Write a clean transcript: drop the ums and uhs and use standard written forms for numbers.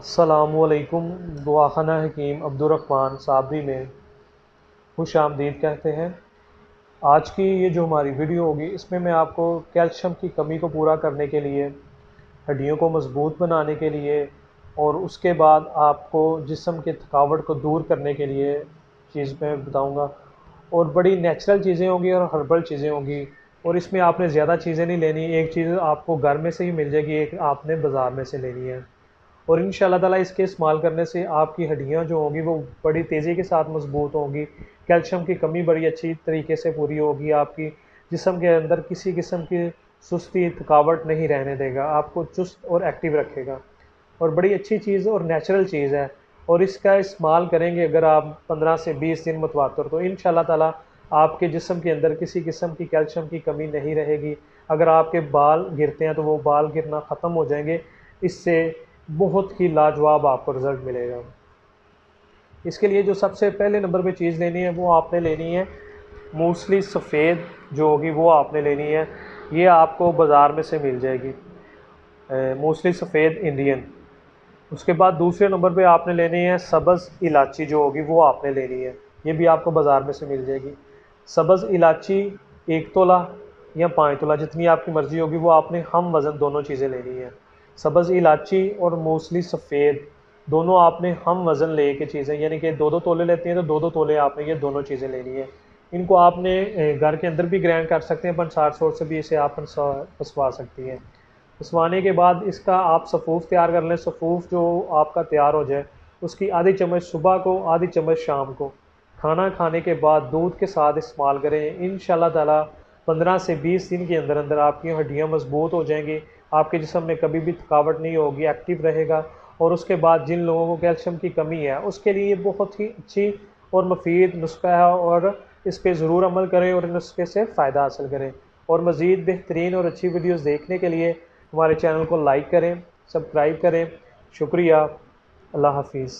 अस्सलामुअलैकुम। दुआखाना हकीम अब्दुर्रहमान साबरी में खुश आमदीद कहते हैं। आज की ये जो हमारी वीडियो होगी इसमें मैं आपको कैल्शियम की कमी को पूरा करने के लिए, हड्डियों को मज़बूत बनाने के लिए और उसके बाद आपको जिस्म की थकावट को दूर करने के लिए चीज़ मैं बताऊंगा। और बड़ी नेचुरल चीज़ें होंगी और हर्बल चीज़ें होंगी, और इसमें आपने ज़्यादा चीज़ें नहीं लेनी। एक चीज़ आपको घर में से ही मिल जाएगी, एक आपने बाज़ार में से लेनी है। और इंशाल्लाह ताला इसके इस्तेमाल करने से आपकी हड्डियां जो होंगी वो बड़ी तेज़ी के साथ मजबूत होंगी। कैल्शियम की कमी बड़ी अच्छी तरीके से पूरी होगी। आपकी जिस्म के अंदर किसी किस्म की सुस्ती थकावट नहीं रहने देगा, आपको चुस्त और एक्टिव रखेगा। और बड़ी अच्छी चीज़ और नेचुरल चीज़ है। और इसका इस्तेमाल करेंगे अगर आप 15 से 20 दिन मुतवातर, तो इंशाल्लाह ताला आपके जिस्म के अंदर किसी किस्म की कैल्शियम की कमी नहीं रहेगी। अगर आपके बाल गिरते हैं तो वो बाल गिरना ख़त्म हो जाएंगे। इससे बहुत ही लाजवाब आपको रिज़ल्ट मिलेगा। इसके लिए जो सबसे पहले नंबर पे चीज़ लेनी है वो आपने लेनी है मूसली सफ़ेद, जो होगी वो आपने लेनी है। ये आपको बाज़ार में से मिल जाएगी, मूसली सफ़ेद इंडियन। उसके बाद दूसरे नंबर पे आपने लेनी है सब्ज़ इलायची, जो होगी वो आपने लेनी है। ये भी आपको बाज़ार में से मिल जाएगी। सब्ज़ इलायची 1 तोला या 5 तोला, जितनी आपकी मर्ज़ी होगी, वो आपने हम वज़न दोनों चीज़ें लेनी है। सब्ज़ इलायची और मूसली सफ़ेद दोनों आपने हम वज़न ले के चीज़ें, यानी कि 2-2 तोले लेते हैं तो 2-2 तोले आपने ये दोनों चीज़ें लेनी है। इनको आपने घर के अंदर भी ग्राइंड कर सकते हैं, पंसार सोर से भी इसे आप पसवा सकती हैं। पसवाने के बाद इसका आप सफ़ूफ तैयार कर लें। सफ़ूफ जो आपका तैयार हो जाए, उसकी आधी चम्मच सुबह को, आधी चम्मच शाम को, खाना खाने के बाद दूध के साथ इस्तेमाल करें। इंशाल्लाह ताला 15 से 20 दिन के अंदर अंदर आपकी हड्डियां मजबूत हो जाएंगी। आपके जिस्म में कभी भी थकावट नहीं होगी, एक्टिव रहेगा। और उसके बाद जिन लोगों को कैल्शियम की कमी है उसके लिए ये बहुत ही अच्छी और मुफीद नुस्खा है, और इस पर ज़रूर अमल करें और नुस्खे से फ़ायदा हासिल करें। और मज़ीद बेहतरीन और अच्छी वीडियोज़ देखने के लिए हमारे चैनल को लाइक करें, सब्सक्राइब करें। शुक्रिया। अल्लाह हाफिज़।